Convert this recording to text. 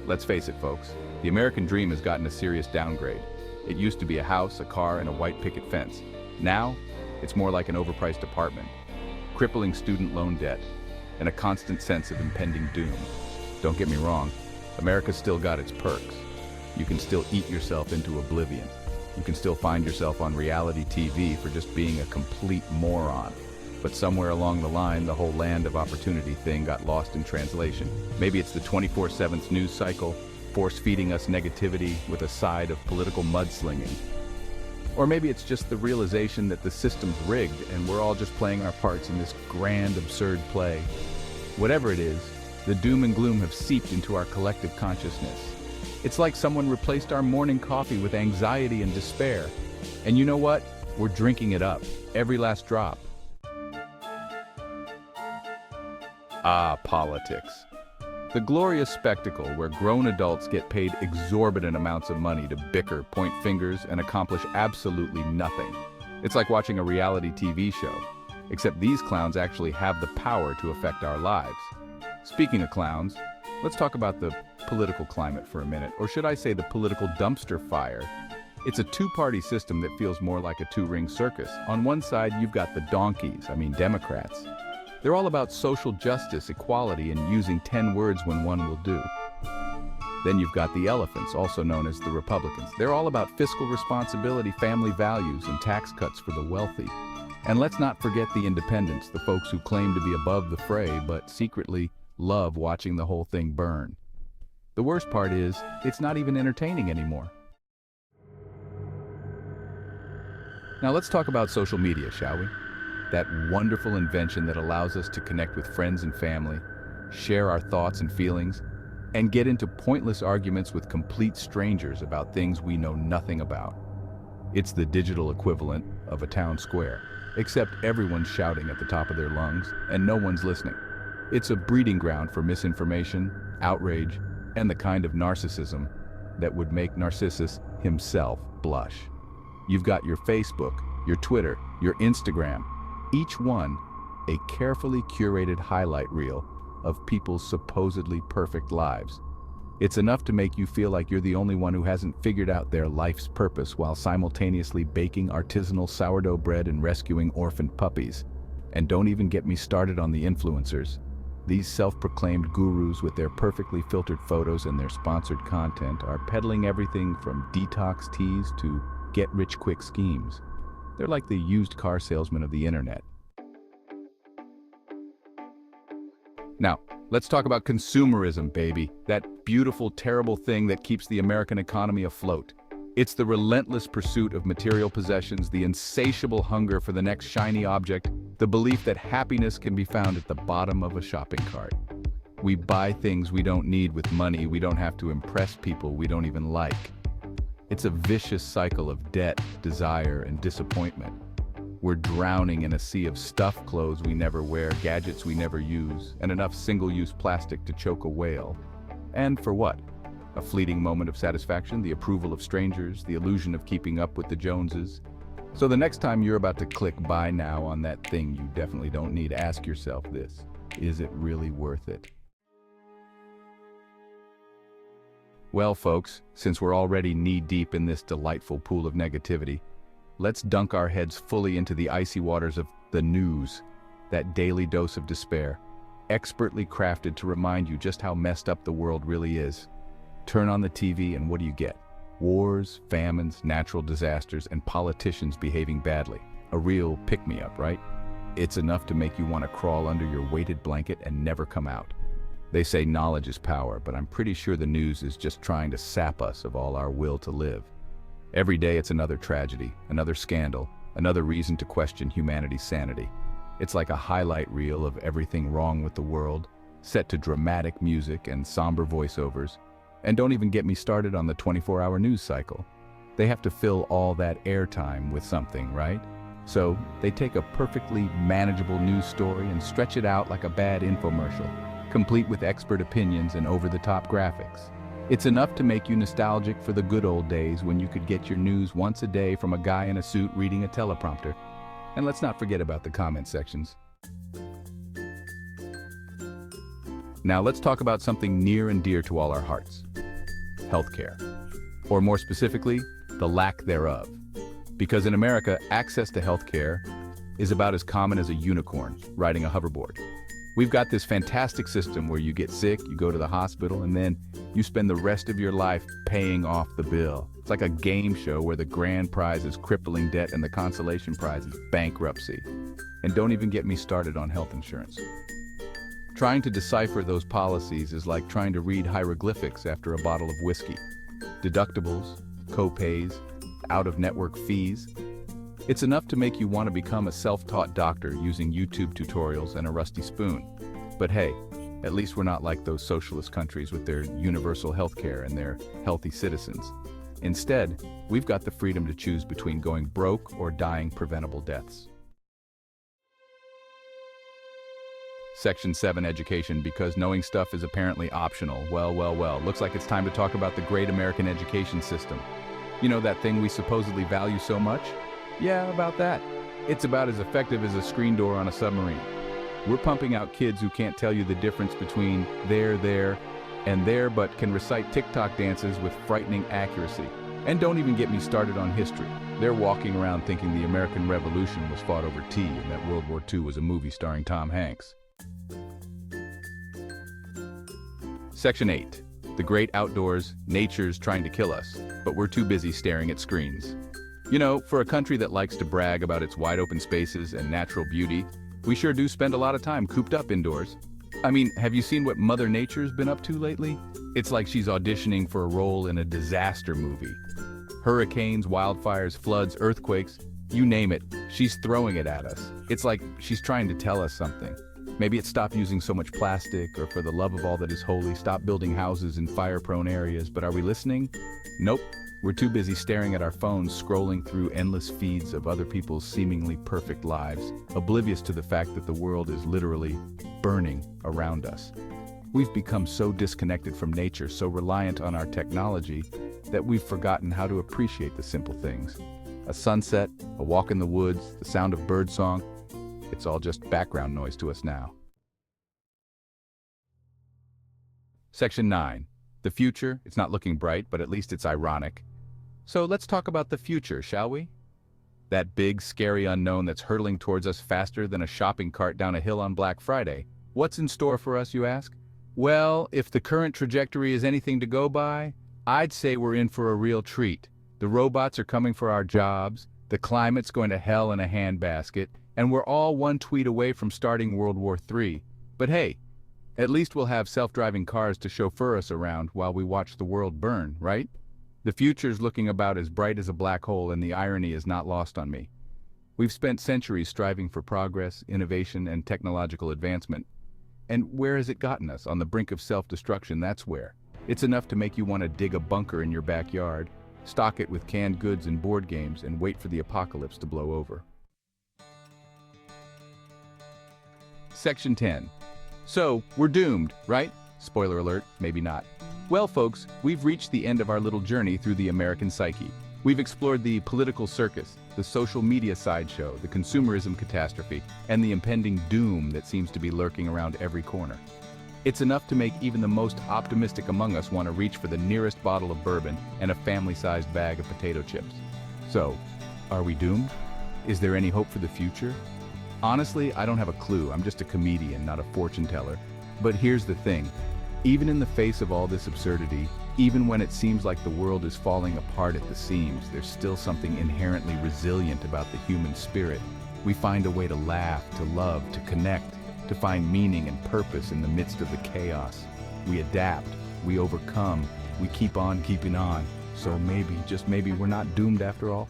Let's face it, folks. The American dream has gotten a serious downgrade. It used to be a house, a car, and a white picket fence. Now, it's more like an overpriced apartment, crippling student loan debt, and a constant sense of impending doom. Don't get me wrong, America's still got its perks. You can still eat yourself into oblivion. You can still find yourself on reality TV for just being a complete moron. But somewhere along the line, the whole land of opportunity thing got lost in translation. Maybe it's the 24/7 news cycle, force-feeding us negativity with a side of political mudslinging. Or maybe it's just the realization that the system's rigged and we're all just playing our parts in this grand, absurd play. Whatever it is, the doom and gloom have seeped into our collective consciousness. It's like someone replaced our morning coffee with anxiety and despair. And you know what? We're drinking it up, every last drop. Ah, politics. The glorious spectacle where grown adults get paid exorbitant amounts of money to bicker, point fingers, and accomplish absolutely nothing. It's like watching a reality TV show, except these clowns actually have the power to affect our lives. Speaking of clowns, let's talk about the political climate for a minute, or should I say the political dumpster fire. It's a two-party system that feels more like a two-ring circus. On one side, you've got the donkeys, Democrats. They're all about social justice, equality, and using 10 words when one will do. Then you've got the elephants, also known as the Republicans. They're all about fiscal responsibility, family values, and tax cuts for the wealthy. And let's not forget the independents, the folks who claim to be above the fray, but secretly love watching the whole thing burn. The worst part is, it's not even entertaining anymore. Now let's talk about social media, shall we? That wonderful invention that allows us to connect with friends and family, share our thoughts and feelings, and get into pointless arguments with complete strangers about things we know nothing about. It's the digital equivalent of a town square, except everyone's shouting at the top of their lungs and no one's listening. It's a breeding ground for misinformation, outrage, and the kind of narcissism that would make Narcissus himself blush. You've got your Facebook, your Twitter, your Instagram, each one a carefully curated highlight reel of people's supposedly perfect lives. It's enough to make you feel like you're the only one who hasn't figured out their life's purpose while simultaneously baking artisanal sourdough bread and rescuing orphaned puppies. And don't even get me started on the influencers. These self-proclaimed gurus with their perfectly filtered photos and their sponsored content are peddling everything from detox teas to get-rich-quick schemes. They're like the used car salesman of the internet. Now, let's talk about consumerism, baby. That beautiful, terrible thing that keeps the American economy afloat. It's the relentless pursuit of material possessions, the insatiable hunger for the next shiny object, the belief that happiness can be found at the bottom of a shopping cart. We buy things we don't need with money we don't have to impress people we don't even like. It's a vicious cycle of debt, desire, and disappointment. We're drowning in a sea of stuffed clothes we never wear, gadgets we never use, and enough single-use plastic to choke a whale. And for what? A fleeting moment of satisfaction, the approval of strangers, the illusion of keeping up with the Joneses. So the next time you're about to click buy now on that thing you definitely don't need, ask yourself this: is it really worth it? Well, folks, since we're already knee-deep in this delightful pool of negativity, let's dunk our heads fully into the icy waters of the news, that daily dose of despair, expertly crafted to remind you just how messed up the world really is. Turn on the TV and what do you get? Wars, famines, natural disasters, and politicians behaving badly. A real pick-me-up, right? It's enough to make you want to crawl under your weighted blanket and never come out. They say knowledge is power, but I'm pretty sure the news is just trying to sap us of all our will to live. Every day it's another tragedy, another scandal, another reason to question humanity's sanity. It's like a highlight reel of everything wrong with the world, set to dramatic music and somber voiceovers. And don't even get me started on the 24-hour news cycle. They have to fill all that airtime with something, right? So they take a perfectly manageable news story and stretch it out like a bad infomercial, complete with expert opinions and over-the-top graphics. It's enough to make you nostalgic for the good old days when you could get your news once a day from a guy in a suit reading a teleprompter. And let's not forget about the comment sections. Now let's talk about something near and dear to all our hearts: healthcare. Or more specifically, the lack thereof. Because in America, access to healthcare is about as common as a unicorn riding a hoverboard. We've got this fantastic system where you get sick, you go to the hospital, and then you spend the rest of your life paying off the bill. It's like a game show where the grand prize is crippling debt and the consolation prize is bankruptcy. And don't even get me started on health insurance. Trying to decipher those policies is like trying to read hieroglyphics after a bottle of whiskey. Deductibles, co-pays, out-of-network fees. It's enough to make you want to become a self-taught doctor using YouTube tutorials and a rusty spoon. But hey, at least we're not like those socialist countries with their universal healthcare and their healthy citizens. Instead, we've got the freedom to choose between going broke or dying preventable deaths. Section 7 Education, because knowing stuff is apparently optional. Well, looks like it's time to talk about the great American education system. You know that thing we supposedly value so much? Yeah, about that. It's about as effective as a screen door on a submarine. We're pumping out kids who can't tell you the difference between there, and there, but can recite TikTok dances with frightening accuracy. And don't even get me started on history. They're walking around thinking the American Revolution was fought over tea and that World War II was a movie starring Tom Hanks. Section 8. The great outdoors, nature's trying to kill us, but we're too busy staring at screens. You know, for a country that likes to brag about its wide open spaces and natural beauty, we sure do spend a lot of time cooped up indoors. I mean, have you seen what Mother Nature's been up to lately? It's like she's auditioning for a role in a disaster movie. Hurricanes, wildfires, floods, earthquakes, you name it, she's throwing it at us. It's like she's trying to tell us something. Maybe it's stop using so much plastic, or for the love of all that is holy, stop building houses in fire-prone areas. But are we listening? Nope. We're too busy staring at our phones, scrolling through endless feeds of other people's seemingly perfect lives, oblivious to the fact that the world is literally burning around us. We've become so disconnected from nature, so reliant on our technology, that we've forgotten how to appreciate the simple things. A sunset, a walk in the woods, the sound of birdsong, it's all just background noise to us now. Section 9. The future, it's not looking bright, but at least it's ironic. So let's talk about the future, shall we? That big, scary unknown that's hurtling towards us faster than a shopping cart down a hill on Black Friday. What's in store for us, you ask? Well, if the current trajectory is anything to go by, I'd say we're in for a real treat. The robots are coming for our jobs, the climate's going to hell in a handbasket, and we're all one tweet away from starting World War III. But hey, at least we'll have self-driving cars to chauffeur us around while we watch the world burn, right? The future's looking about as bright as a black hole, and the irony is not lost on me. We've spent centuries striving for progress, innovation, and technological advancement. And where has it gotten us? On the brink of self-destruction, that's where. It's enough to make you want to dig a bunker in your backyard, stock it with canned goods and board games, and wait for the apocalypse to blow over. Section 10. So, we're doomed, right? Spoiler alert, maybe not. Well, folks, we've reached the end of our little journey through the American psyche. We've explored the political circus, the social media sideshow, the consumerism catastrophe, and the impending doom that seems to be lurking around every corner. It's enough to make even the most optimistic among us want to reach for the nearest bottle of bourbon and a family-sized bag of potato chips. So, are we doomed? Is there any hope for the future? Honestly, I don't have a clue. I'm just a comedian, not a fortune teller. But here's the thing. Even in the face of all this absurdity, even when it seems like the world is falling apart at the seams, there's still something inherently resilient about the human spirit. We find a way to laugh, to love, to connect, to find meaning and purpose in the midst of the chaos. We adapt, we overcome, we keep on keeping on. So maybe, just maybe, we're not doomed after all.